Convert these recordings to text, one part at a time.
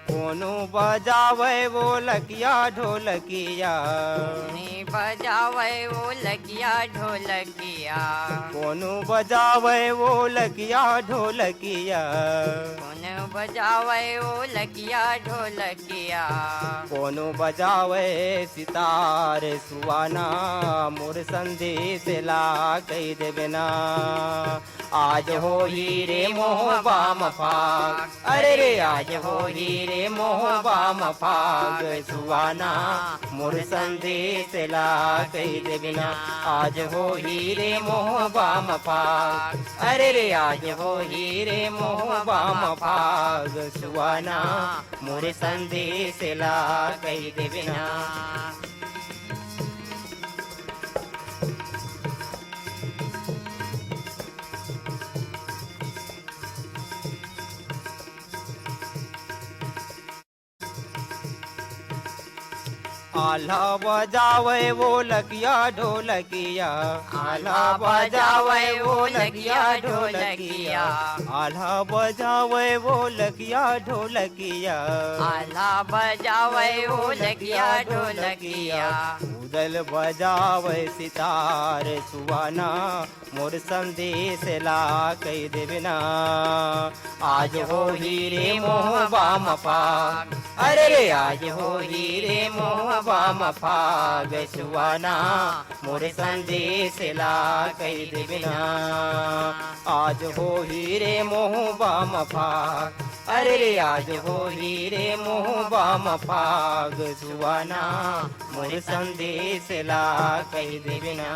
कोनो बजावे वो लकिया ढोलकिया, बजावे वो लगिया ढोलकिया, कोनो बजावे वो लकिया ढोलकिया, कौन बजावे वो लगिया ढोलकिया, कोनो बजावे सितार सुवाना, मोर संदेश ला कही देवे ना। आज हो ही रे मोह बाम फाग, अरे रे आज हो ही रे मोह बाम फाग, सुवाना मोर संदेश ला कही देवे ना। आज हो ही रे मोह बाम फाग, अरे रे आज हो ही रे मोह बाम फाग, सुवाना मोर संदेश ला कही देवे ना। आल्हा बजावे वो लकिया ढोलकिया, आल्हा बजावे वो लकिया ढोलकिया, आल्हा बजावे वो लकिया ढोलकिया, आल्हा बजावे वो लगिया ढोलकिया, उदल बजावे सितार सुवाना, मोर संदेश ला कही देवे ना। आज हो ही रे मोह बाम फाग, अरे रे आज हो ही रे मोह बाम फाग, सुवाना मोर संदेश ला कही देवे ना। आज हो ही रे मोह बाम फाग, अरे रे आज हो ही रे मोह बाम फाग, सुवाना मोर संदेश ला कही देवे ना।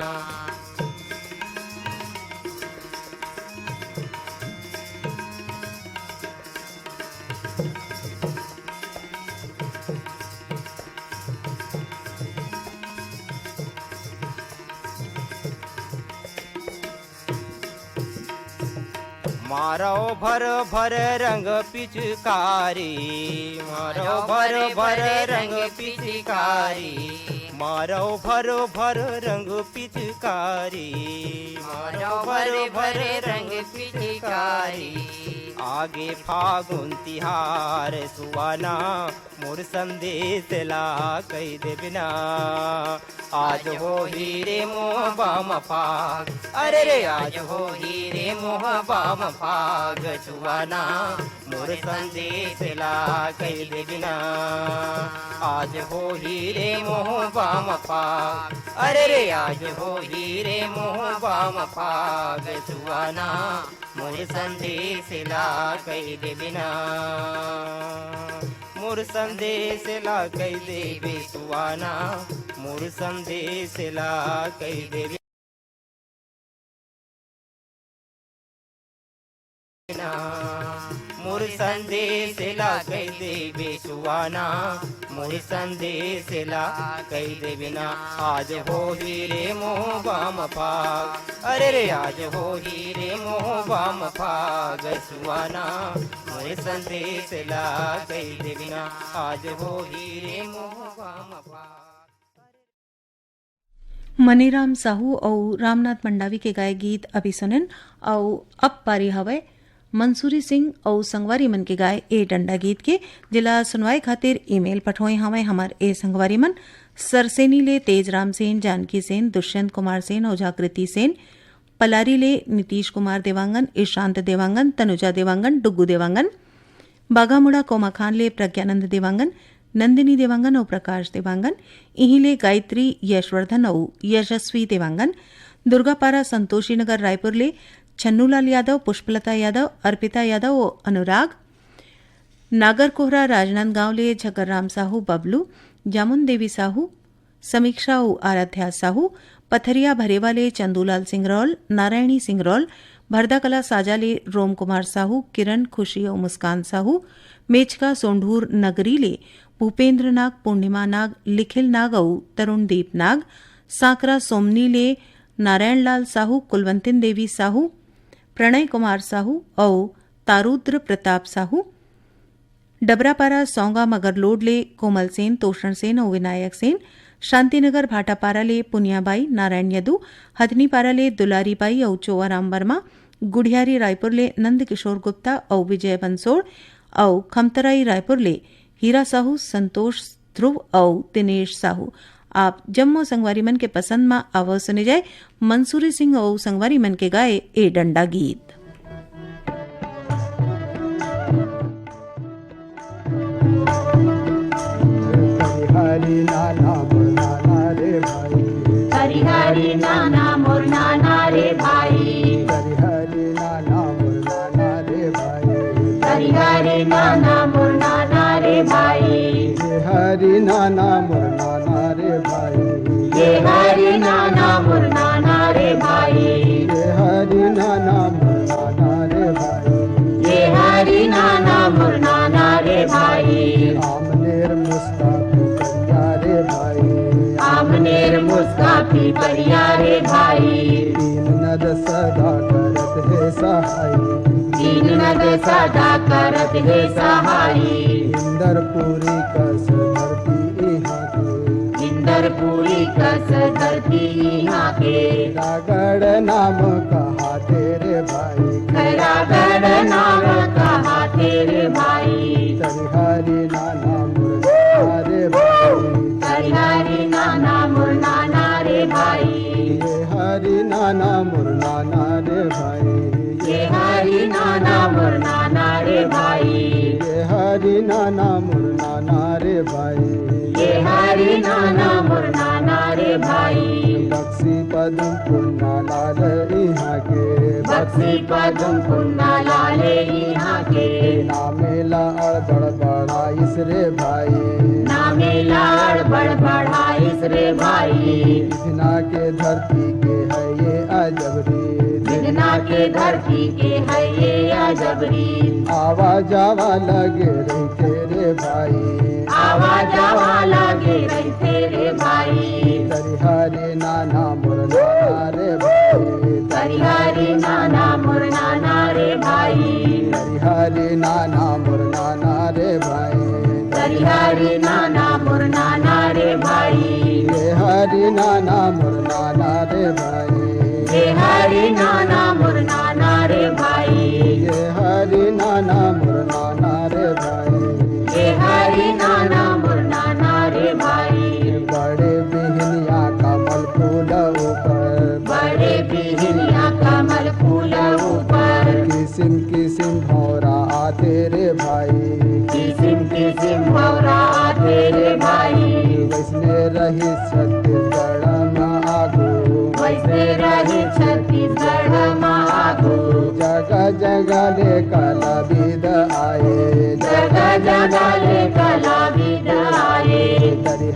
मारो भर भर रंग पिचकारी, मारो भर भर रंग पिचकारी, मारो भर भर रंग पिचकारी, मारो भर भर रंग पिचकारी, आगे फागुन तिहार सुवाना, मोर संदेश ला कही देवे ना। आज हो ही रे मोह बाम फाग, अरे रे आज हो ही रे मोह बाम फाग, सुवाना मोर संदेश ला कही देवे ना। आज हो ही रे मोह बाम फाग, अरे रे आज हो ही रे मोह बाम फाग, सुवाना मोर संदेश ला कही देवे ना। मोर संदेश ला कही देवे सुवाना, मोर संदेश ला कही देवे ना। मोर संदेश ला कही देवे सुवाना, मोर संदेश ला कही देवे ना। आज हो ही रे मोह बाम फाग, अरे रे आज हो ही रे मोह बाम फाग, सुवाना मोर संदेश ला कही देवे ना। आज हो ही रे मोह बाम फाग। मनीराम साहू और रामनाथ मंडावी के गाय गीत अभी सुनन और अब पारी हवे मंसूरी सिंह और संगवारी मन के गाय ए डंडा गीत के जिला सुनवाई खातिर ईमेल पठोए हमें हमार ए संगवारी मन सरसेनी ले तेज राम सेन, जानकी सेन, दुष्यंत कुमार सेन और जागृति सेन, पलारी ले नीतीश कुमार देवांगन, ईशांत देवांगन, तनुजा देवांगन, डुग्गू देवांगन, बागामुड़ा कोमा खान ले प्रज्ञानंद देवांगन, नंदिनी देवांगन और प्रकाश देवांगन, इहिले गायत्री यशवर्धन और यशस्वी देवांगन, दुर्गापारा संतोषी नगर रायपुर ले छन्नूलाल यादव, पुष्पलता यादव, अर्पिता यादव और अनुराग, नागरकोहरा राजनांदगांव ले झगरराम साहू बबलू, जामुन देवी साहू, समीक्षा और आराध्या साहू, पथरिया भरेवाले चंदूलाल सिंगरौल, नारायणी सिंगरौल, भरदाकला साजाले रोम कुमार साहू, किरण खुशी और मुस्कान साहू, मेचका सोंढूर नगरी ले भूपेंद्र नाग, पूर्णिमा नाग, लिखिल नाग और तरुणदीप नाग, सांकरा सोमनी ले नारायणलाल साहू, कुलवंतिन देवी साहू, प्रणय कुमार साहू और तारुद्र प्रताप साहू, डबरापारा सौंगा मगरलोड ले कोमल सेन, तोषण सेन और विनायक सेन, शांतिनगर भाटापारा ले पुनियाबाई, नारायण यदू, हथनीपारा ले दुलारीबाई और चोआराम वर्मा, गुढ़ियारी रायपुर ले नंद किशोर गुप्ता और विजय बंसोड़ और खमतराई रायपुर ले हीरा साहू, संतोष ध्रुव और दिनेश साहू। आप जम्मो संगवारी मन के पसंद में आवाज सुने जाए मंसूरी सिंह और संगवारी मन के गाए ए डंडा गीत। हरि नाना मुरनाना रे भाई, हरि नाना मुरनाना रे भाई, हरि नाना मुरनाना रे भाई, हरि नाना मुरनाना रे भाई, हरि नाना मुरनाना रे भाई, ये हरि नाना मुरनाना रे भाई, हरि नाना मुरनाना रे भाई, ये हरि नाना मुरनाना रे भाई, आमनेर मुस्ताफी करिया रे भाई, आमनेर मुस्काफी परिया रे भाई, तीन नद सदा करत है सहाय, दीन नद सदा करत है सहाई, इंदरपुरी कस धरती यहाँ के, इंदरपुरी कस धरती यहाँ के, रागड़ नाम कहा तेरे भाई, खैरागढ़ नाम कहा तेरे भाई, हरि नाना मुरनाना रे भाई, हरि नाना मुरनाना रे भाई, ये हरि नाना मुरनाना रे भाई, ये हरि नाना मुरनाना रे भाई, ये हरि नाना मुरनाना रे भाई, ये हरि नाना मुरनाना रे भाई, बक्सी पद्म पुन्ना लाल यहाँ के, बक्सी पद्म पुन्ना लाले यहाँ के, नामेला अड़बड़ बड़ा इस रे भाई, नामे लाड़ बड़ बढ़ाइस रे भाई, इतना के धरती के है ये अजबरी, बिना के धरती के है ये अजबरी, आवा जावा लगे रही तेरे भाई, आवा जावा लगे रहते रे भाई, हरि नाना मुरनाना रे भाई, हरि नाना मुरनाना रे भाई, हरि नाना मुरनाना रे भाई, हरि नाना मुरनाना रे भाई, ये हरि नाना मुरनाना रे भाई, ये हरि नाना मुरनाना रे भाई, ये हरि नाना मुरनाना रे भाई, ये हरि नाना मुरनाना रे भाई, बड़े बिहनिया कमल फूल ऊपर, बड़े बिहनिया कमल फूल ऊपर, किसिम किसिम भौरा आते रे भाई, किसिम किसिम भौरा तेरे भाई, वैसने रही छत्तीसगढ़ में आगू, वैसे रही छत्तीसगढ़ मागो, जगह जगह ले कला विद आए, जगह जगह ले कला विद आए,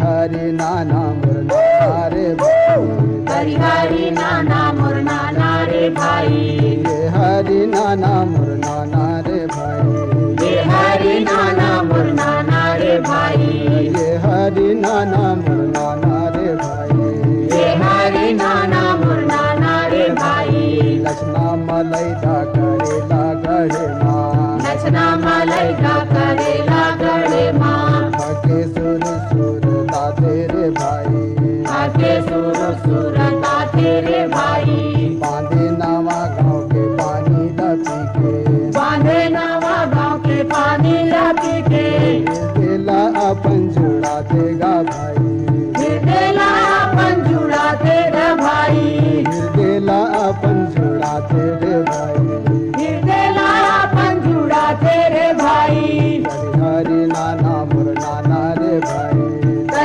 हरि नाना मुरनाना रे भाई, हरि नाना मुरनाना रे भाई, ये हरि नाना मुरनाना रे भाई, ये हरि नाना मुरनाना रे भाई, ये हरि नाना मुरनाना रे भाई, ये हरि नाना मुरनाना रे भाई, लक्ष्मण मलई दा करेला गढ़े माँ, लचना मलई का करेला गड़े माँ, हके सुर सुर दा तेरे भाई, आके सुर सुरता तेरे भाई, बांधे नावा गाँव के पानी दा पी के, बांधे नवा गाँव के पानी लपी के, दिला अपन जुड़ा देगा भाई, देला अपन जुड़ा तेरा भाई, दिला अपन जुड़ा तेरे भाई, देला अपन जुड़ा तेरे भाई, हरि नाना मुरनाना रे भाई,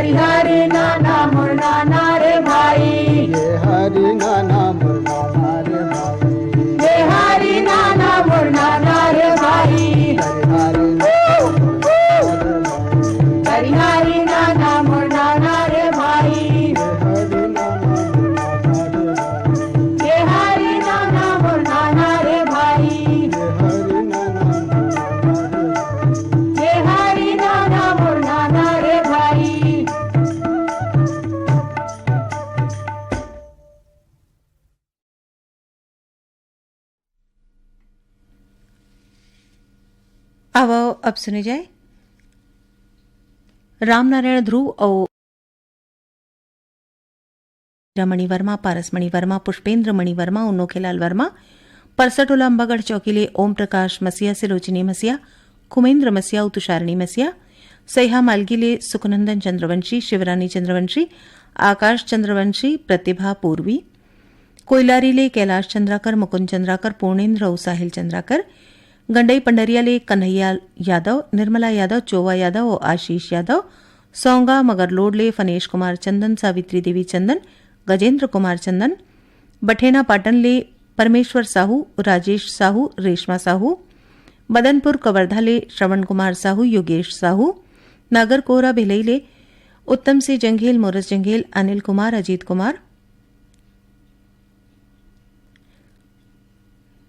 हरि नाना मुरनाना रे भाई, ये हरि नाना मुरनाना रे भाई, ये हरि नाना मुरनाना रे भाई, हरि हरि नाना मुरनाना रे भाई, हरि नाना मुरनाना रे भाई, ये हरि नाना मुरनाना रे भाई, हरि नाना मुरनाना रे भाई, ये हरि नाना मुरनाना रे भाई। अब सुने जाए रामनारायण ध्रुव और मणि वर्मा, पारस मणि वर्मा, पुष्पेंद्र मणि वर्मा और नोखेलाल वर्मा, परसटोला अंबागढ़ चौकीले ओम प्रकाश मसिया, सिलोचिनी मसिया, कुमेंद्र मसिया, तुषारिणी मसिया, सह्या मालगीले सुखनंदन चंद्रवंशी, शिवरानी चंद्रवंशी, आकाश चंद्रवंशी, प्रतिभा पूर्वी, कोयलारीले कैलाश चंद्राकर, मुकुंद चंद्राकर, पूर्णेन्द्र और साहिल चंद्राकर, गंडई पंडरियाले कन्हैया यादव, निर्मला यादव, चोवा यादव और आशीष यादव, सौंगा मगरलोडले फनेश कुमार चंदन, सावित्री देवी चंदन, गजेंद्र कुमार चंदन, बठेना पाटनले परमेश्वर साहू, राजेश साहू, रेशमा साहू, मदनपुर कवर्धाले श्रवण कुमार साहू, योगेश साहू, नागरकोरा भिलईले उत्तम सिंह जंघेल, मोरस जंघेल, अनिल कुमार, अजीत कुमार।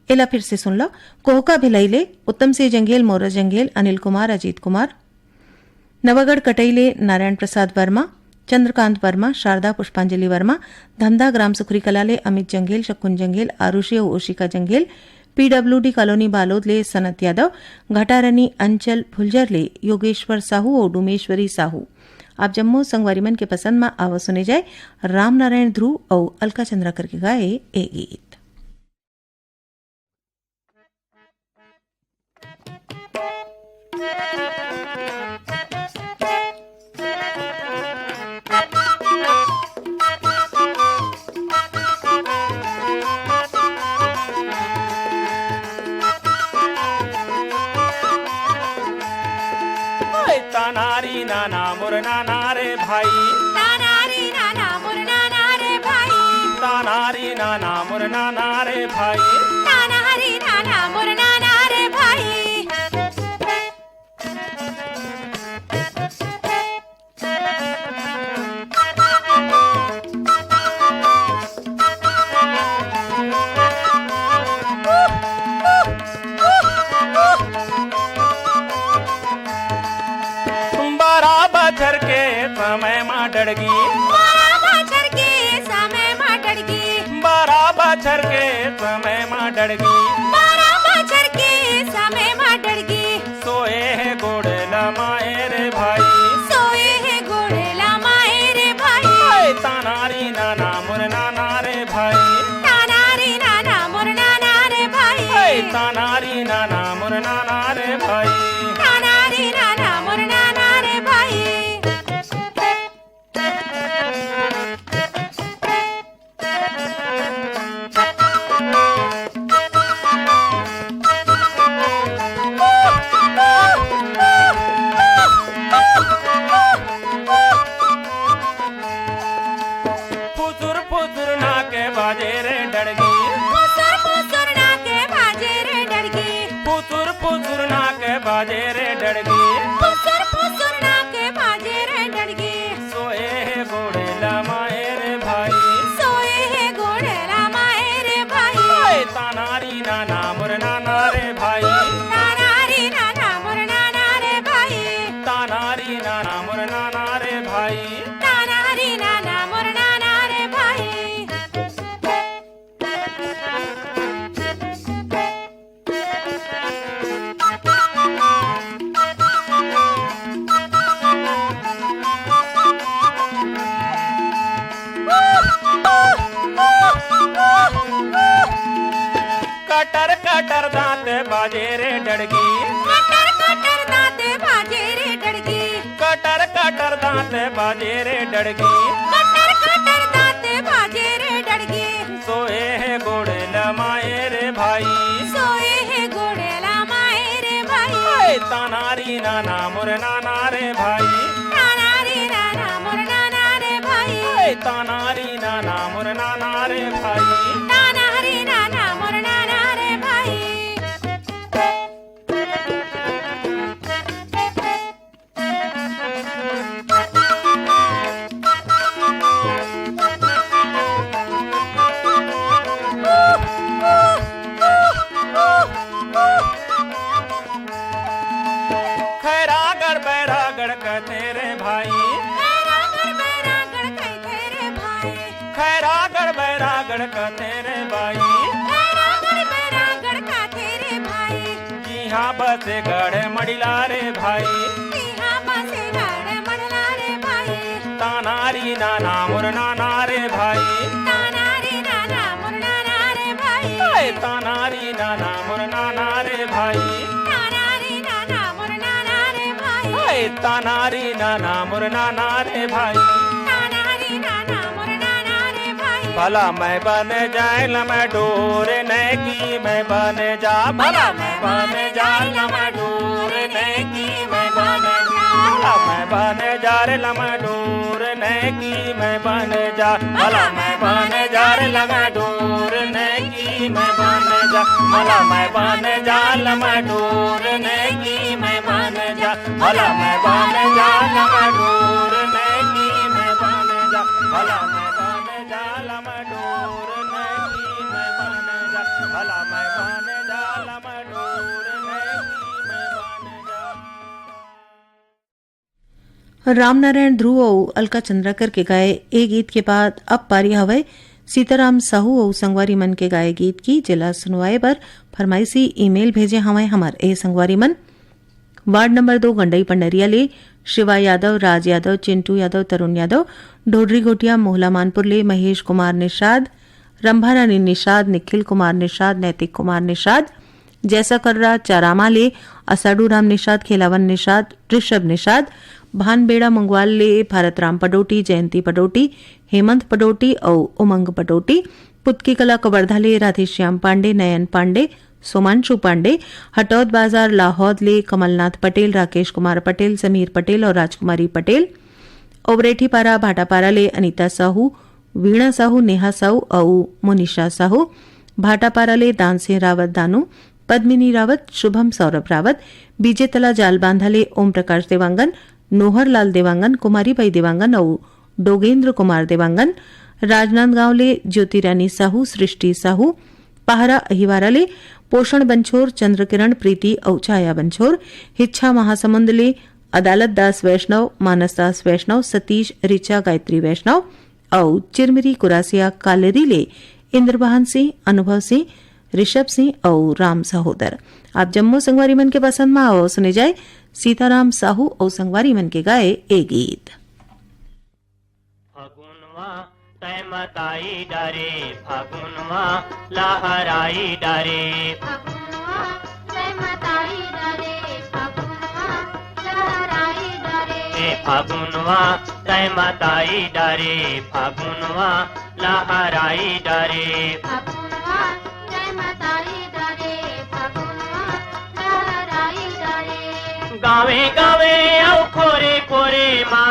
एला फिर से सुन लो। कोहका भिलईले उत्तम सिंह जंघेल, मोरस जंघेल, अनिल कुमार, अजीत कुमार। नवगढ़ कटईले नारायण प्रसाद वर्मा, चंद्रकांत वर्मा, शारदा पुष्पांजलि वर्मा, धमधा ग्राम सुखरी कलाले अमित जंघेल, शकुन जंघेल, आरुषि और ओशिका जंघेल, पीडब्ल्यूडी कॉलोनी बालोदले सनत यादव, घटारनी अंचल फुलझरले योगेश्वर साहू और डुमेश्वरी साहू। आप जम्मू संगवारी मन के पसंद में आवा सुने जाए राम नारायण ध्रुव और अलका चंद्राकर के गाए ए गीत। तानारी नाना मोर नाना रे भाई, तानारी नाना मोर नाना रे भाई, तानारी नाना मोर नाना रे भाई, तानारी नाना मोर नाना रे भाई। बछर के समय मा डड़गी, बारह बछर के समय मा डड़गी, 12 बछर के समय मा डड़गी, 12 बछर के समय मा डड़गी। सोए है गोड़ लमाए रे भाई, सोए है गोड़े लामाए रे भाई, ओए तानारी नाना मोर नाना रे भाई, तानारी नाना मोर नाना रे भाई, ओए तानारी नाना मोर नाना रे भाई। तानारी नाना मोर नाना रे भाई। फुसुर फुसुर ना के बाजे रे डड़गी, फुसुर फुसुर ना के बाजे रे डड़गी, फुसुर फुसुर ना के बाजे रे डड़गी, फुसुर फुसुर ना के बाजे रे डड़गी। सोए है गोड़ लमाए रे भाई, सोए है गोड़े लामाए रे भाई, ओए तानारी नाना मोर नाना रे भाई, तानारी नाना मोर नाना रे भाई, तानारी नाना मोर नाना रे भाई। तानारी नाना मोर नाना रे भाई। कटर कटर दांत बाजे रे डड़गी, कटर कटर दांते बाजे रे डड़गी, कटर कटर दांत बाजे रे डड़गी, कटर कटर दांते बाजे रे डड़गी। सोए है गोड़ लमाए रे भाई, सोए है गोड़े लामाए रे भाई, ओए तानारी नाना मोर नाना रे भाई, तानारी नाना मोर नाना रे भाई, ओए तानारी नाना मोर नाना रे भाई। तानारी नाना मोर नाना रे भाई। खैरागढ़ बैरागढ़ कहते रे भाई, बैरागढ़ बैरागढ़ कहते रे भाई, खैरागढ़ बैरागढ़ कहते रे भाई, बैरागढ़ बैरागढ़ कहते रे भाई। यहाँ बसे गढ़ मड़िला रे भाई, यहाँ बसे गढ़ मड़ला हाय तानारी नाना मोर नाना रे भाई नाना रे नाना मोर नाना रे भाई भला मैं बन जाए मैं डोर नहीं की मैं बन जा भला मैं बन जाए मैं डोर नहीं की मैं बन जा भला मैं बन जा रे मैं डोर नहीं की मैं बन जा भला मैं बन जा रे मैं डोर नहीं की मैं बन जा भला मैं बन जा मैं डोर नहीं की मैं बन जा भला मैं बन जा मैं डोर नहीं की मैं बन जा भला मैं बन जा मैं डोर नहीं की मैं बन जा भला मैं बन जा मैं डोर नहीं की मैं बन जा। रामनारायण ध्रुव और अलका चंद्राकर के गाए ए गीत के बाद अब पारी हवय सीताराम साहू और संगवारी मन के गाए गीत की जिला सुनवाए पर फरमाइशी ईमेल भेजे हमें हमार ए संगवारी मन वार्ड नंबर 2 गंडई पंडरिया ले शिवा यादव राज यादव चिंटू यादव तरुण यादव ढोडरी घोटिया मोहला मानपुर ले महेश कुमार निषाद रंभारानी निषाद निखिल कुमार निषाद नैतिक कुमार निषाद जैसा कर्रा चारामा ले असाडू राम निषाद खेलावन निषाद ऋषभ निषाद भानबेड़ा मंगवाल ले भारतराम पडोटी जयंती पडोटी हेमंत पडोटी और उमंग पडोटी पुतकी कला कवर्धा ले राधेश्याम पांडे नयन पांडे सोमांशु पांडे हटौद बाजार लाहौद ले कमलनाथ पटेल राकेश कुमार पटेल समीर पटेल और राजकुमारी पटेल ओबरेठीपारा भाटापारा ले अनीता साहू वीणा साहू नेहा साहू और मोनिशा साहू भाटापारा ले दान सिंह रावत दानू पद्मिनी रावत शुभम सौरभ रावत बीजेतला जाल बांधा ले ओम प्रकाश देवांगन नोहरलाल देवांगन कुमारीबाई देवांगन और डोगेंद्र कुमार देवांगन राजनांदगांव ले ज्योतिरानी साहू सृष्टि साहू पहारा अहिवारा ले पोषण बंछोर चंद्रकिरण प्रीति और छाया बंछोर हिच्छा महासमुंद ले अदालत दास वैष्णव मानस दास वैष्णव सतीश रिचा गायत्री वैष्णव और चिरमिरी कुरासिया कालेरी ले इंद्रबहान सिंह अनुभव सिंह ऋषभ सिंह और राम सहोदर। आप जम्मू संगवारी मन के पसंद में आओ सुने जाए सीताराम साहू और संगवारी मन के गाए ए गीत। फगुनवा तैमताई डारे फगुनवा लहराई डारे फगुनवा तैमताई डारे फगुनवा लहराई डारे फगुनवा तैमताई डारे फगुनवा लहराई डारे फगुनवा तैमताई डारे फगुनवा लहराई डारे गावे गावे औ खोरे खोरे माँ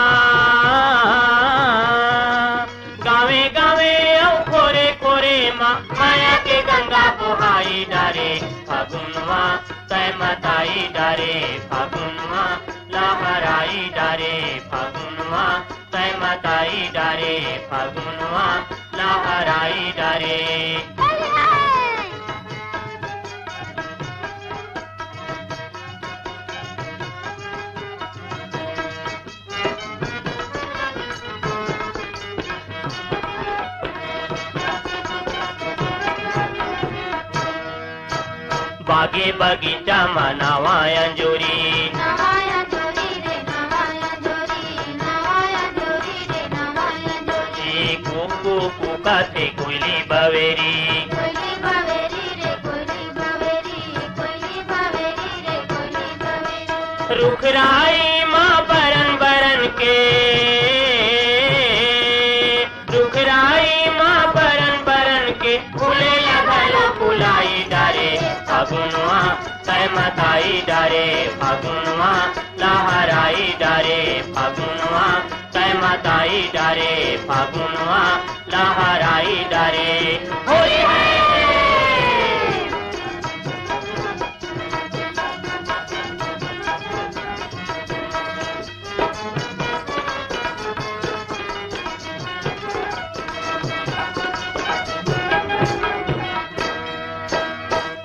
गावे गावे औ खोरे खोरे माँ माया के गंगा बुहाई डारे फगुनवा तैमताई डारे फगुनवा लहराई डारे फगुनवा तैमताई डारे फगुनवा लहराई डारे बागे बगीचा मनावा अंजूरी नवाया जोरी रे नवाया जोरी नवाया जोरी रे नवाया जोरी कुकू कुका थे कोयली बवेरी कोयली बवेरी रे कोयली बवेरी कोयली बवेरी रे कोयली बवेरी रुखराई माँ बरन बरन के रुखराई माँ बरन बरन के फूले लगलो फुलाई डारे फगुनवा तैमताई डारे फगुनवा लहराई डारे फगुनवा तैमताई डारे फगुनवा लहराई डारे होली है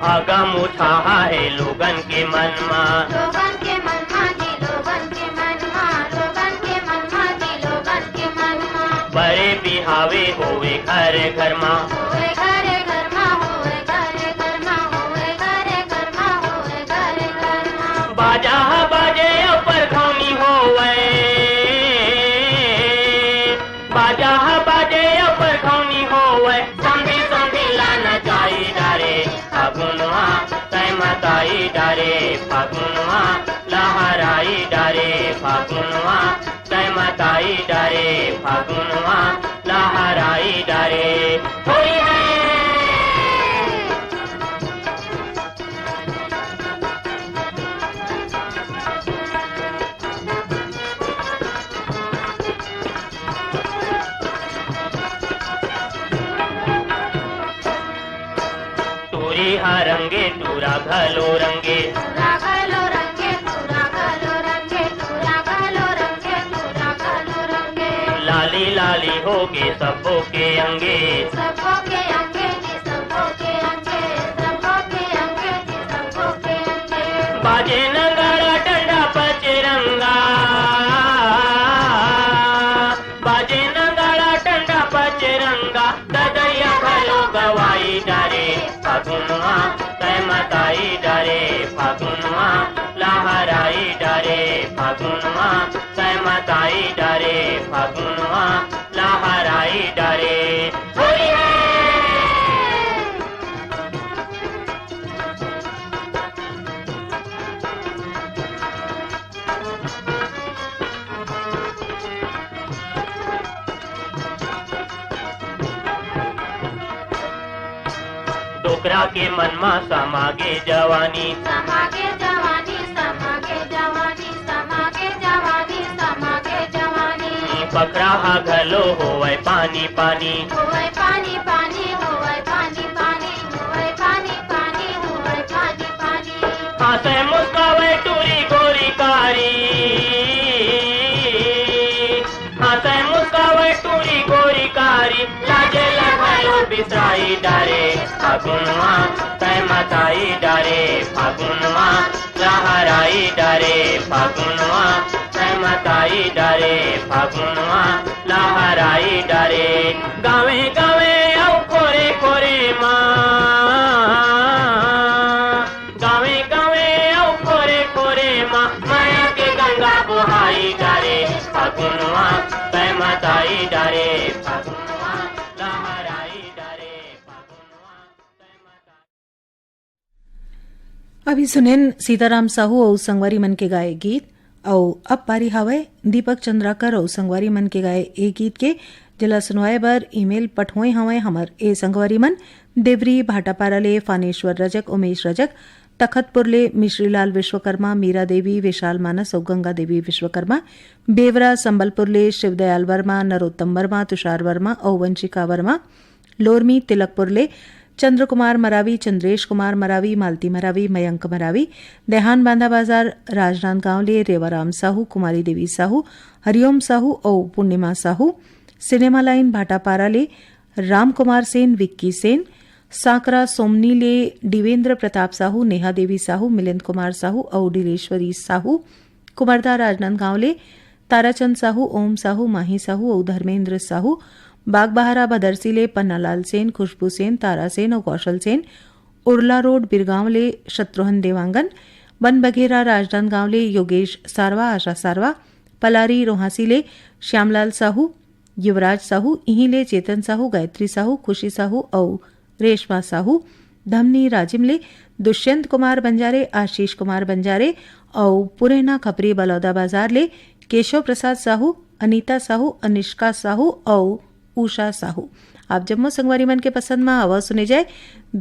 आगम उठा है लोगन के मन में लोगन के मन जी लोगन के मन लोगन के मन जी लोगन के मन बड़े बिहावे होवे घर घर माँ होए घरे घर होए घरे घर होए घरे घर होए घरे घर बाजा बाजे पर खौनी होवे बाजा बाजे पर खौनी होवे संभी संभी लाना चाहिए डारे फगुनवा तैमताई लहराई डारे फागुनवा लहराई डारे फागुनवा जय माताई डारे फागुनवा लहराई डारे होली है। टूरी हा रंगे टूरा घलो रंगे टूरा घलो रंगे टूरा घलो रंगे टूरा घलो रंगे टूरा घलो रंगे लाली लाली होगे सबो के अंगे सबो के अंगे जी सबो के अंगे सबो के अंगे जी सबो के अंगे बाजे नगाड़ा डंडा पचरंगा बाजे नगाड़ा डंडा पचरंगा ददैया घलो गवाई डारे फागुनवा जय माताई डारे फागुनवा लहराई डारे फागुनवा जय माताई डारे फागुनवा लहराई डारे होली है। डोकरा के मनमा समागे जवानी समागे जवानी समागे जवानी समागे जवानी समागे जवानी पखरा हा घलो होवे पानी पानी होवे पानी पानी होवे पानी पानी होवे पानी पानी होवे पानी पानी हाथे मुस्कावे टूरी गोरी कारी हाथे मुस्कावे टूरी गोरी कारी लागे लगायो बिसराई डारे फागुनवा जय माताई डारे फागुनवा लहराई डारे फागुनवा जय माताई डारे फागुनवा लहराई डारे गावे गावे औ कोरे कोरे माँ गावे गावे औ कोरे कोरे माँ माया के गंगा बुहाई डारे फागुनवा जय माताई डारे फागुनवा लहराई डारे फागुनवा जय माताई। अभी सुनेन सीताराम साहू और संगवारी मन के गाए गीत और अब पारी हवय दीपक चंद्राकर और संगवारी मन के गाए ए गीत के जिला सुनवाए बर ईमेल पठोए हवय हमर ए संगवारी मन देवरी भाटापारा ले फानेश्वर रजक उमेश रजक तखतपुर ले मिश्रीलाल विश्वकर्मा मीरा देवी विशाल मानस और गंगा देवी विश्वकर्मा बेवरा संबलपुर ले शिवदयाल वर्मा नरोत्तम वर्मा तुषार वर्मा और वंशिका वर्मा लोरमी तिलकपुर ले चंद्र कुमार मरावी चंद्रेश कुमार मरावी मालती मरावी मयंक मरावी देहान बांधा बाजार राजनांदगांव ले रेवाराम साहू कुमारी देवी साहू हरिओम साहू और पूर्णिमा साहू सिनेमा लाइन भाटापारा ले राम कुमार सेन विक्की सेन साकरा सोमनी ले दिवेंद्र प्रताप साहू नेहा देवी साहू मिलिंद कुमार साहू और डिलेश्वरी साहू कुमारदा राजनांदगांव ले ताराचंद साहू ओम साहू माही साहू और धर्मेंद्र साहू बागबहारा भदरसी ले पन्नालाल सेन खुशबू सेन तारा सेन और कौशल सेन उर्ला रोड बिरगांव ले शत्रुघ्न देवांगन वन बघेरा राजनांदगांव ले योगेश सारवा आशा सारवा पलारी रोहासी ले श्यामलाल साहू युवराज साहू इहीं ले चेतन साहू गायत्री साहू खुशी साहू और रेशमा साहू धमनी राजिम ले दुष्यंत कुमार बंजारे आशीष कुमार बंजारे और पुरेना खपरी बलौदा बाजार ले केशव प्रसाद साहू अनीता साहू अनिष्का साहू और उषा साहू। आप जम्मू संगवारी मन के पसंद में आवाज सुने जाए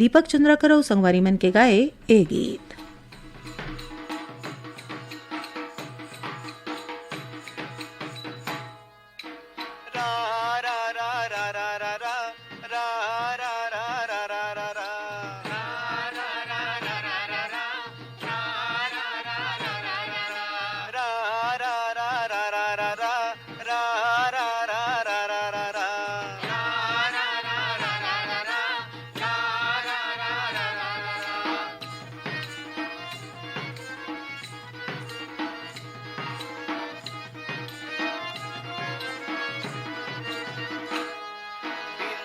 दीपक चंद्राकर और संगवारी मन के गाए ए गीत।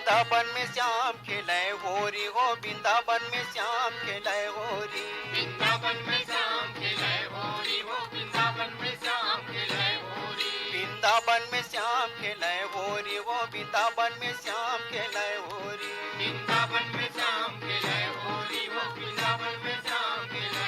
वृंदावन में श्याम खेले होरी हो वृंदावन में श्याम खेले होरी वृंदावन में श्याम खेले होरी हो वृंदावन में श्याम खेले होरी वृंदावन में श्याम खेले होरी हो वृंदावन में श्याम खेले होरी वृंदावन में श्याम खेले होरी हो वृंदावन में श्याम खेले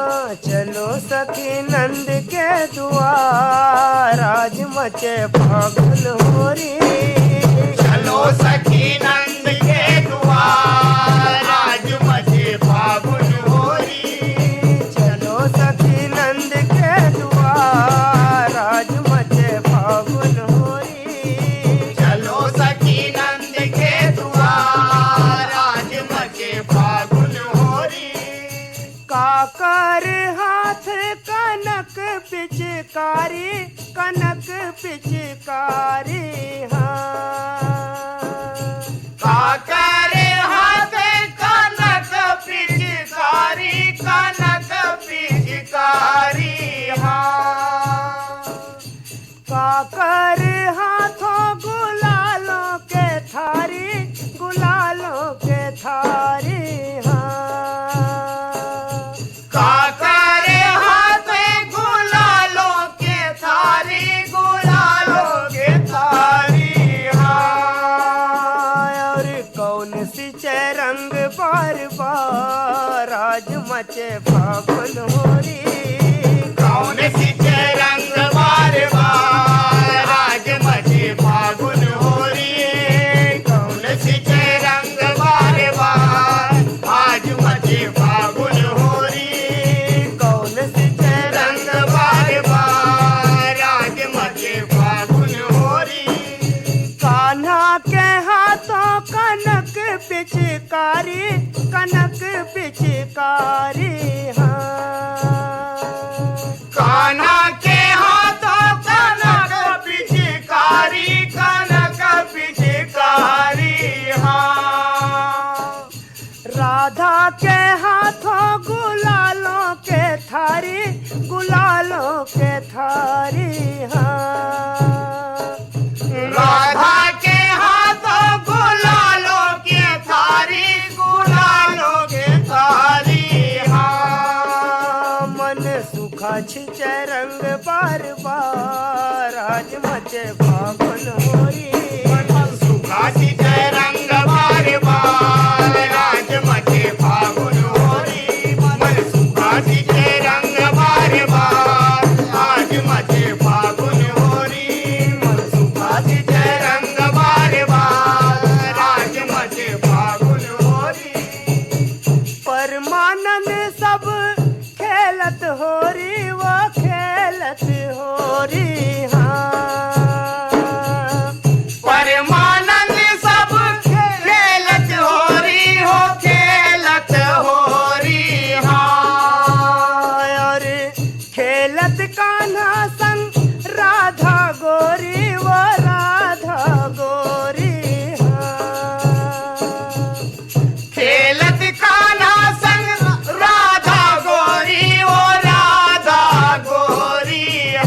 पिचकारी कनक पिचकारी हाँ काकरे हाथ कनक पिचकारी हाँ काकर हाथों गुलालों के थारी हाँ काकरे हाथ गुलालों के थारी हाँ और कौन सी रंग बार बार आज मचे फागुन होरी कौन सी रंग बार बार आज मचे फागुन होरी कौन सी रंग बार बार आज मचे फागुन होरी कौन सी रंग बार बार आज मचे फागुन होरी कान्हा के हाथों कनक पिचकारी हाँ कान्हा के हाथों कनक पिचकारी हाँ राधा के हाथों गुलालों के थारी हाँ राधा के हाथों गुलालों के थारी हाँ मन सुखा छिचे रंग बार बार आज मचे फागुन होरी सुखासी जय रंग बार बार आज मचे फागुन होरी मन सुखासी जय रंग बार बार आज मचे फागुन होरी मन सुखासी जय रंग बार बार आज मचे फागुन होरी परमानंद सब खेलत होरी वो खेलत होरी हाँ परमानंद सब खेलत होरी हाँ और खेलत कान्हा संग राधा गोरी वो राधा गोरी हाँ खेलत कान्हा संग राधा गोरी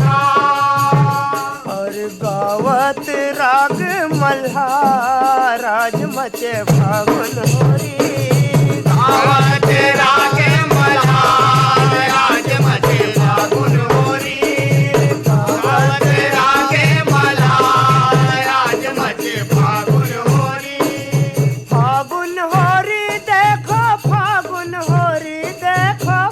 हाँ और गावत राग मल्हार आज मचे फागुन होरी गावत राग मल्हार आज मचे फागुन होरी गावत राग मल्हार आज मचे फागुन होरी फागुन होरी देखो फागुन होरी हाँ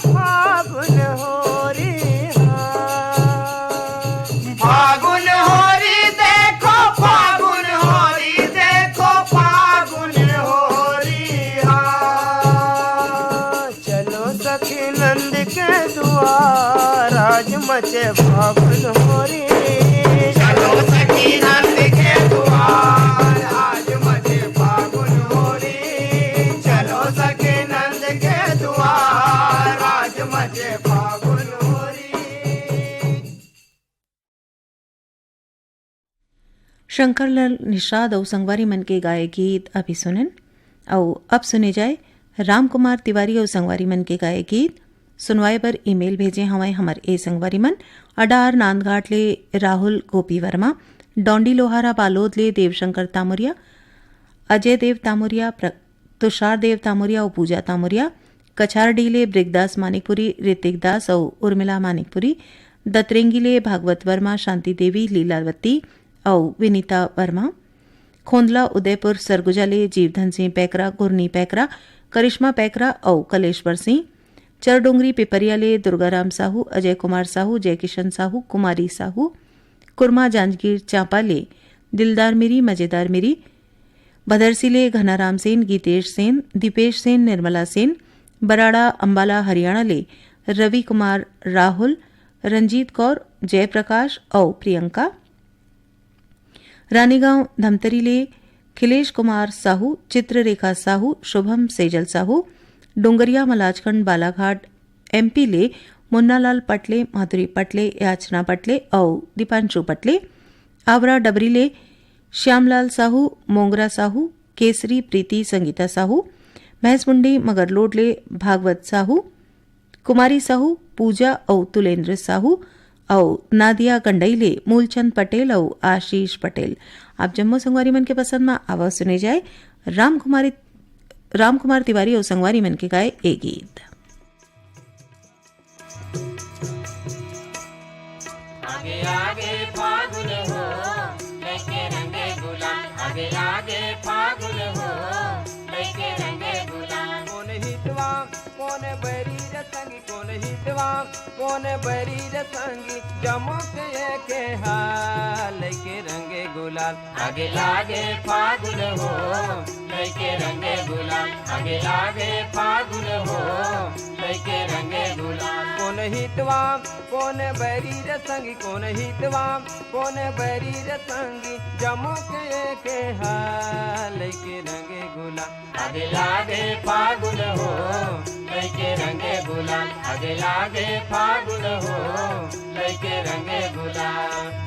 फागुन होरी देखो फागुन होरी हाँ चलो सखी नंद के द्वार आज मचे फागुन होरी चलो सखी नंद के द्वार आज मचे फागुन होरी चलो सखी नंद के द्वार आज मचे फागुन होरी शंकरलाल निषाद और संगवारी मन के गाए गीत अभी सुनन और अब सुने जाए राम कुमार तिवारी और संगवारी मन के गाए गीत सुनवाए पर ईमेल भेजे हमें हमार ए संगवारी मन अडार नांदघाट ले राहुल गोपी वर्मा डोंडी लोहारा बालोद ले देवशंकर तामुरिया अजय देव तामुरिया तुषार देव तामुरिया और पूजा तामुरिया कछारडी ले ब्रिगदास मानिकपुरी ऋतिक दास और उर्मिला मानिकपुरी दतरेंगी ले भागवत वर्मा शांति देवी लीलावती और विनीता वर्मा खोंदला उदयपुर सरगुजा ले जीवधन सिंह पैकरा गुरनी पैकरा करिश्मा पैकरा और कलेश्वर सिंह चरडोंगरी पिपरिया ले दुर्गाराम साहू अजय कुमार साहू जयकिशन साहू कुमारी साहू कुरमा जांजगीर चांपा ले दिलदार मिरी मजेदार मिरी भदरसी ले घनाराम सेन गीतेश सेन दीपेश सेन निर्मला सेन बराड़ा अंबाला हरियाणा ले रवि कुमार राहुल रंजीत कौर जयप्रकाश और प्रियंका रानीगांव धमतरी ले खिलेश कुमार साहू चित्ररेखा साहू शुभम सेजल साहू डोंगरिया मलाजखंड बालाघाट एमपी ले मुन्नालाल पटले, माधुरी पटले, याचना पटले और दीपांशु पटले, आवरा डबरीले श्यामलाल साहू, मोंगरा साहू, केसरी प्रीति संगीता साहू, भैंसमुंडी मगरलोडले भागवत साहू, कुमारी साहू, पूजा और तुलेंद्र साहू और नादिया गंडईले मूलचंद पटेल और आशीष पटेल। आप जम्मू संगवारी मन के पसंद में आवाज सुने जाए रामकुमार तिवारी और संगवारी मन के गाए ए गीत। आगे आगे फागुन हो लेके रंगे गुलाल, आगे आगे फागुन हो लेके रंगे गुलाल। कौन हितवा कौन बैरी रे संगी, कौन हितवा कौन बैरी रे संगी, जमुक के हाल लेके रंगे गुलाल। आगे आगे फागुन हो लेके रंगे गुलाल, आगे आगे फागुन हो लेके रंगे गुलाल। कौन हितवा कौन बैरी रे संगी, कौन हितवा कौन बैरी रे संगी, जमुक के हाल लेके रंगे गुलाल। आगे आगे फागुन हो लेके रंगे गुलाल, आगे आगे फागुन हो लेके रंगे गुलाल।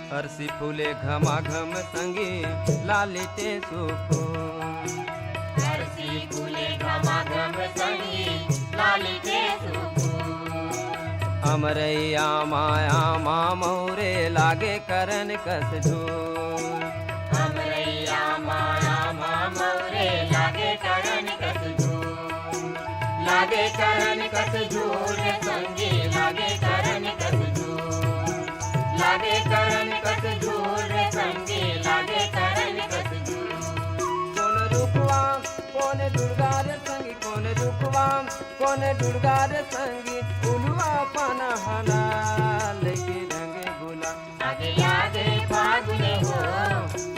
हरसी फूले घमाघम संगी लालिते सुखो, हरसी फूले घमाघम संगी लालिते सुखो। अमरैया माया मामौरे लागे करन कस ढोल, अमरैया माया मामौरे लागे करन कस झूल, लागे करन कस झूल रे संगी, लागे करन कस झूल, लागे करन कस झूल रे संगी, लागे करन कस झूल। कौन रूपवा कौन दुर्गा रे संगी, कौन रूपवा कौन दुर्गा रे संगी, उलुआ पाना हला लेके रंगे गुलाल। आगे आगे फागुन हो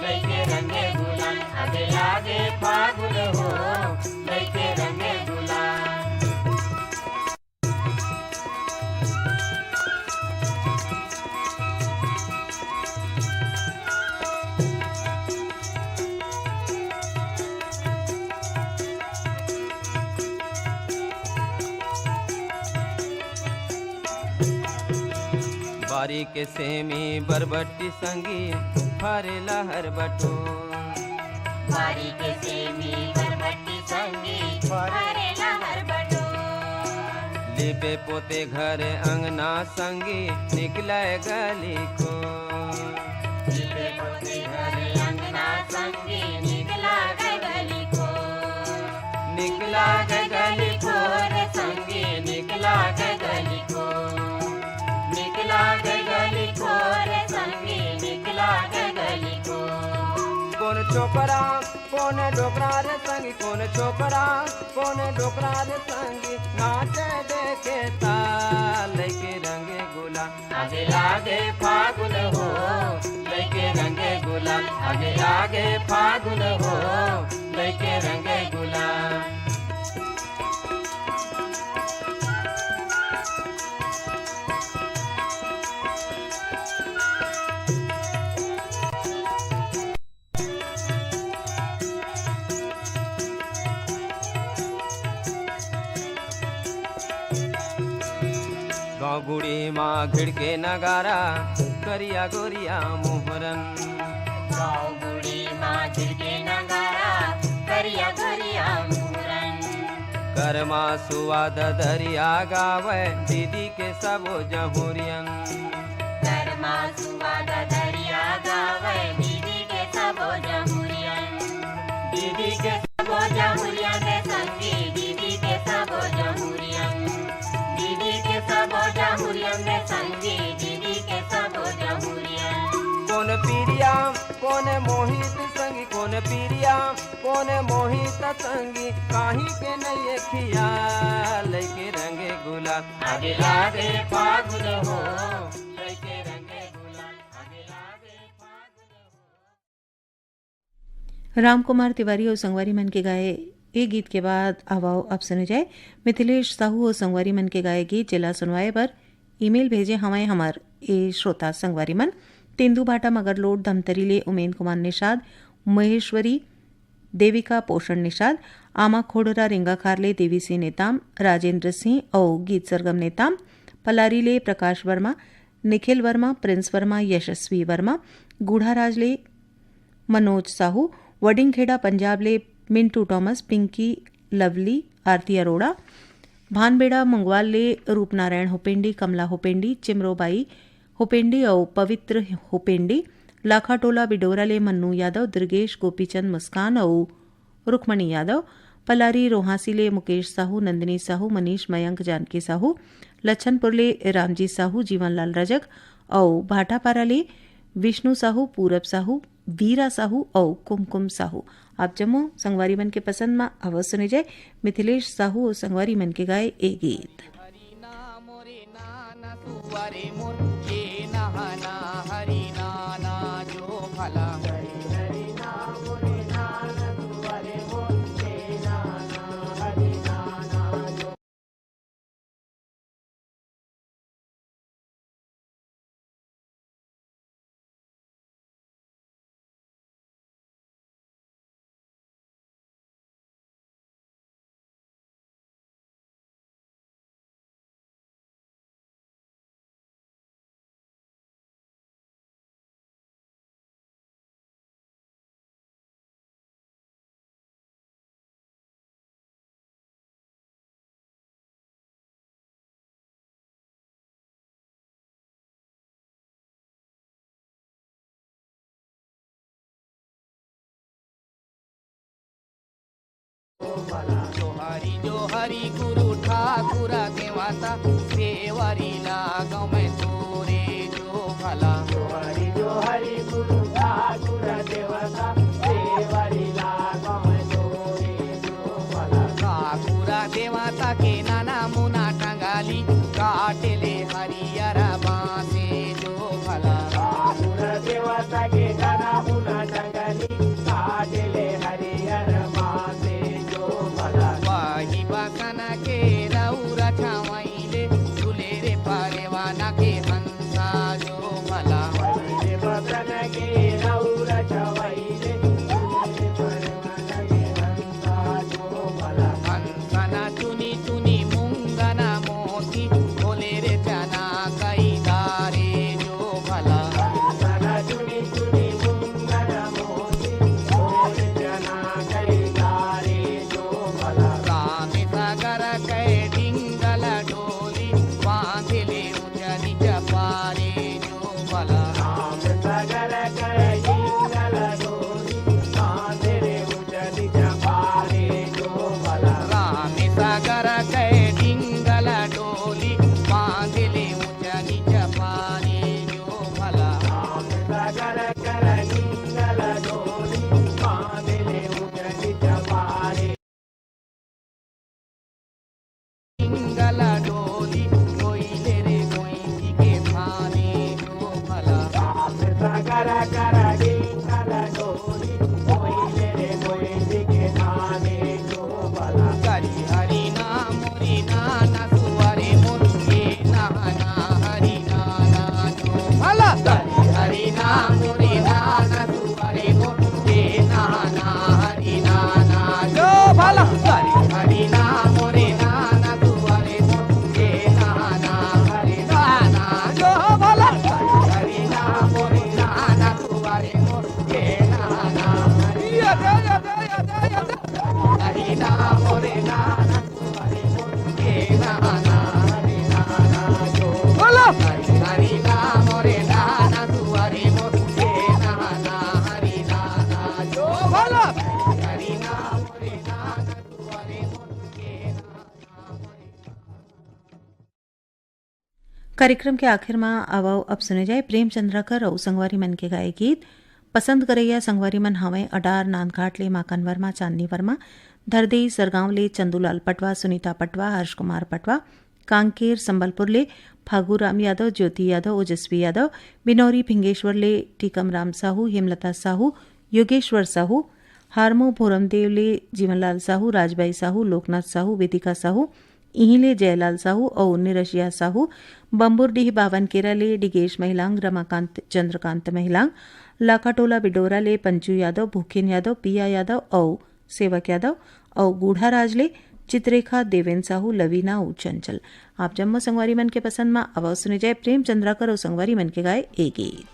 लेके रंगे गुलाल, आगे आगे फागुन हो लेके रंगे गुलाल। बारी के सेमी बरबट्टी संगी फरेला हर बटो, बारी के सेमी बरबट्टी संगी फरेला हर बटो। लिपे पोते घर अंगना संगी निकले गली को, लिपे पोते घर अंगना संगी निकला गली को, निकला गली को रे संगी, निकला गली को, निकला गली को रे संगी, निकला गली को। कौन छोकरा कौन डोकरा रे संगी, कौन छोकरा कौन डोकरा रे संगी, नाचे देखे ताल लेके रंगे गुलाल। आगे आगे फागुन हो लेके रंगे गुलाल, आगे आगे फागुन हो लेके रंगे गुलाल। गाँव गुड़ी माँ घिड़के नगारा करिया गोरिया मोहरन, गाँव गुड़ी माँ झिड़के नगारा करिया करिया मुहरन। करमा सुवाद दरिया गावे दीदी के सबो जहुरियन, करमा सुवाद दरिया गावे दीदी के सबो जहुरियन, दीदी के सबो जहुरियन रे संगी, दीदी के सबो जहुरियन, दीदी के सबो जहुरियन रे संगी, दीदी के सबो जहुरियन। कौन पीरिया कौन मोहित संगी, कौन पीरिया कौन मोहित संगी, काही के नहीं खिया लेके रंगे गुलाल। आगे आगे फागुन हो लेके रंगे गुलाल, आगे आगे फागुन हो। रामकुमार तिवारी और संगवारी मन के गाए एक गीत के बाद आवाओ अब सुने जाए मिथिलेश साहू और संगवारी मन के गाए गीत जिला सुनवाए पर ईमेल भेजे हमें हमार ए श्रोता संगवारी मन तेंदु भाटा मगरलोड धमतरी ले उमेन कुमार निषाद महेश्वरी देविका पोषण निषाद आमा खोडरा रिंगाखारले देवी सिंह नेताम राजेंद्र सिंह और गीत सरगम नेताम पलारी ले प्रकाश वर्मा निखिल वर्मा प्रिंस वर्मा यशस्वी वर्मा गुढ़ाराज ले मनोज साहू वडिंगखेड़ा पंजाब ले मिंटू टॉमस पिंकी लवली आरती अरोड़ा भानबेड़ा मंगवाल ले रूपनारायण होपेंडी कमला होपेंडी चिमरोबाई होपेंडी और पवित्र होपेंडी लाखाटोला बिडोरा ले मन्नू यादव दुर्गेश गोपीचंद मुस्कान और रुक्मणी यादव पलारी रोहासी ले मुकेश साहू नंदिनी साहू मनीष मयंक जानकी साहू लच्छनपुर ले रामजी साहू जीवनलाल रजक और भाटापारा ले विष्णु साहू पूरब साहू वीरा साहू और कुमकुम साहू। आप जम्मू संगवारी मन के पसंद में अवश्य सुने जाए मिथिलेश साहू और संगवारी मन के गाए ए गीत। जो हरि गुरु ठाकुर के वाता सेवरी लागो मैं तोरे जो भला जो हरि गुरु ठाकुर देवता सेवरी लागो मैं तोरे जो भला ठाकुर देवता के नाना मुना टंगाली काटले हरियर बांसे जो भला ठाकुर देवता के नाना मुना टंगाली काटले हरियर बांसे जो भला वाही बकना के रौरा छावाइले झूले रे पारेवाना के हंसा जो भला वाही बकना के रौरा छावाइले झूले रे पारेवाना के हंसा जो भला हंसना चुनी चुनी मुंगना मोती बोले रे चना कई दारे जो भला हंसना चुनी चुनी मुंगना मोती बोले रे चना कई दारे जो भला राम सागर कै डिंगल डोली बांधले उजनी चपारे जो भला राम सागर कै डिंगल डोली बांधले उजनी चपारे जो भला राम सागर कै डिंगल डोली बांधले उजनी चपारे जो भला राम सागर कै डिंगल डोली बांधले उजनी चपारे डिंगल डोली कोइले रे कोई के थाने जो भला राम सागर कर डिंगल डोली कोइले रे कोई के थाने जो भला करी हरि नाम मोरी नाना सुवारे मोरे नाना हरि नाना जो भला करी हरि नाम मोरी नाना सुवारे मोरे नाना हरि नाना जो भला करी हरि नाम मोरे नाना सुवारे मोरे नाना हरि नाना जो भला करी हरि नाम मोरे नाना सुवारे मोरे नाना हरि हरि नाम मोरे नाना सुवारे मोरे नाना हरि नाना जो भला हरि नाम मोरे नाना सुवारे मोरे नाना हरि नाना जो भला हरि नाम मोरे नाना सुवारे मोरे नाना कार्यक्रम के आखिर में आवाओ अब सुने जाए प्रेम चंद्राकर और संगवारी मन के गाए गीत पसंद करैया संगवारी मन हवें अडार नांदघाट ले माकन वर्मा चांदनी वर्मा धरदेई सरगांव ले चंदूलाल पटवा सुनीता पटवा हर्ष कुमार पटवा कांकेर संबलपुर ले फागूराम यादव ज्योति यादव ओजस्वी यादव बिनौरी फिंगेश्वर ले टीकम राम साहू हेमलता साहू योगेश्वर साहू हारमो भोरमदेव ले जीवनलाल साहू, राजबाई साहू, लोकनाथ साहू, वेदिका साहू, इहिले जयलाल साहू और निरशिया साहू, बम्बुरडीह बावनकेरा ले डिगेश महिलांग, रमाकांत चंद्रकांत महिलांग, लाकाटोला बिडोरा ले पंचू यादव, भूखेन यादव, पिया यादव और सेवक यादव और गूढ़ा राज ले चित्रेखा, देवेंद्र साहू, लवीना और चंचल। आप जम्मो संगवारी मन के पसंद में आवाज सुने जाए प्रेम चंद्राकर और संगवारी मन के गाए ए गीत।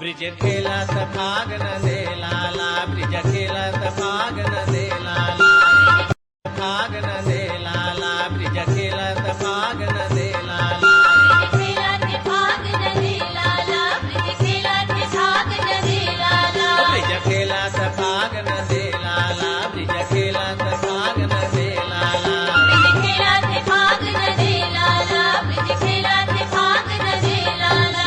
ब्रिज खेलत भाग न दे लाला, ब्रिज खेलत भाग न दे लाला, भाग न दे लाला, ब्रिज खेलत भाग न दे लाला, खेलत भाग न दे लाला, ब्रिज खेलत भाग न दे लाला, ब्रिज खेलत भाग न दे लाला, ब्रिज खेलत भाग न दे लाला, ब्रिज खेलत भाग न दे लाला, ब्रिज खेलत भाग न दे लाला।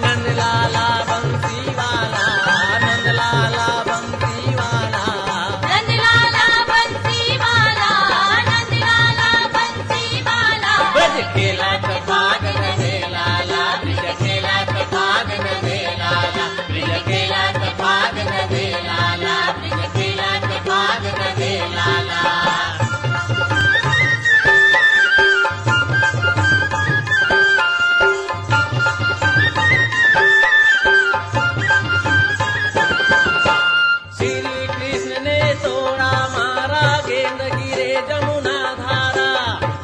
नंद लाला बंसी वाला, नंद लाला बंसी वाला, नंद लाला बंसी वाला, नंद लाला बंसी वाला, ब्रिज खेलत भाग न दे लाला, ब्रिज खेलत भाग न दे लाला, ब्रिज खेलत भाग न दे लाला, ब्रिज खेलत भाग न दे लाला। श्री कृष्ण ने तोड़ा मारा, गेंद गिरे जमुना धारा,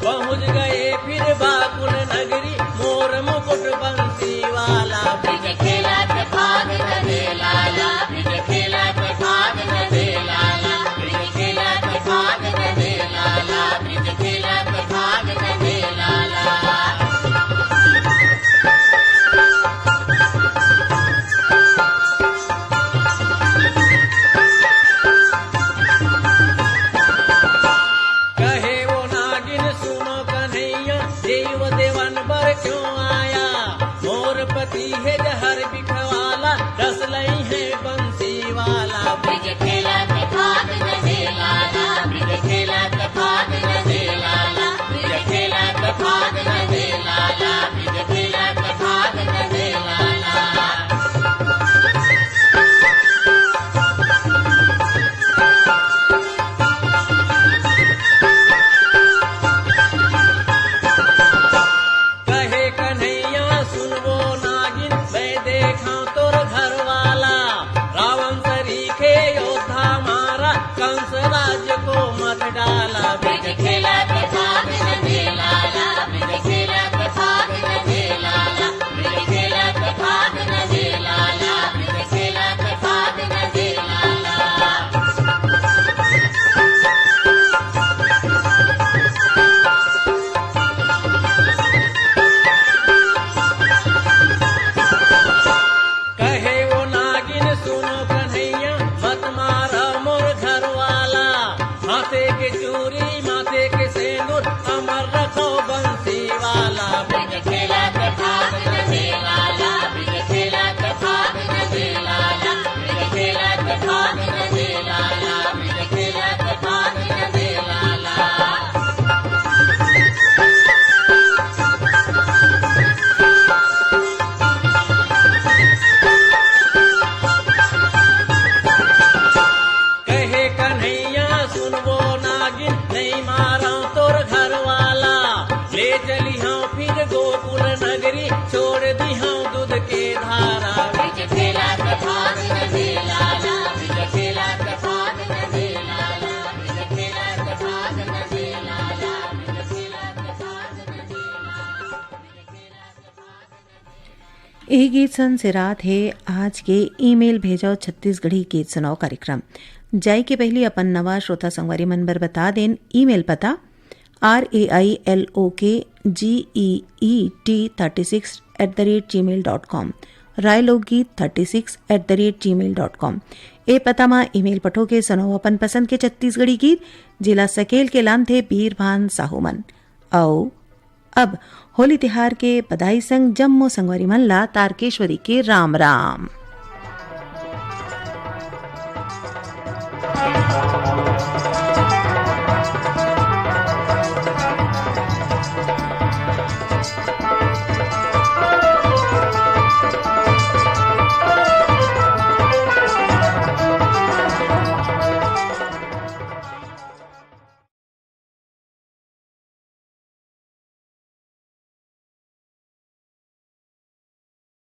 पहुँच गए फिर बाकुल नगरी, मोर मुकुट बंसी वाला, ब्रिज खेलत भाग न दे लाला, ब्रिज खेलत भाग न दे लाला, ब्रिज खेलत भाग न दे लाला, ब्रिज खेलत भाग न दे लाला। कहे वो नागिन सुनो कन्हैया, देव देवन बर क्यों आया, मोर पति है जहर बिखवाला, रस लई है बंसी वाला, ब्रिज खेलत भाग न दे लाला, ब्रिज खेलत भाग न दे लाला, ब्रिज खेलत भाग न दे लाला, ब्रिज खेलत भाग न दे लाला। कहे कन्हैया सुन वो नागिन, मैं देखा तोर घर वाला, रावण सरीखे योद्धा मारा, कंस राज्य को मत डाला, ब्रिज खेलत भाग न दे लाला, ब्रिज खेलत भाग न दे लाला, ब्रिज खेलत भाग न दे लाला, ब्रिज खेलत भाग न दे लाला। कहे वो नागिन सुनो कन्हैया, मत मारा मोर घर वाला, माथे के चूरी माथे के सेनुर, अमर रखो बंसी वाला, ब्रिज खेलत भाग न दे लाला, ब्रिज खेलत भाग न दे लाला, ब्रिज खेलत भाग न दे लाला, ब्रिज खेलत भाग न दे लाला। कहे कन्हैया सुन वो नागिन, नहीं मारा तोर घर वाला, ले चली हाँ फिर गोकुल नगरी, छोड़ दी हाँ दूध के धारा, ब्रिज खेलत भाग न दे लाला, ब्रिज खेलत भाग न दे लाला, ब्रिज खेलत भाग न दे लाला, ब्रिज खेलत भाग न दे लाला, ब्रिज खेलत भाग। यही गीत सन से रात है आज के ईमेल भेजाओ छत्तीसगढ़ी गीत सुनाओ कार्यक्रम। जाई के पहले अपन नवा श्रोता संगवारी मन बर बता देन ईमेल पता railgeet36@gmail.com railoggeet36@gmail.com ए पता मा ईमेल पठो के सुनो अपन पसंद के छत्तीसगढ़ी गीत जिला सकेल के लाम थे बीरभान साहूमन औ अब होली तिहार के बधाई संग जम्मो संगवारी मल्ला तारकेश्वरी के राम राम।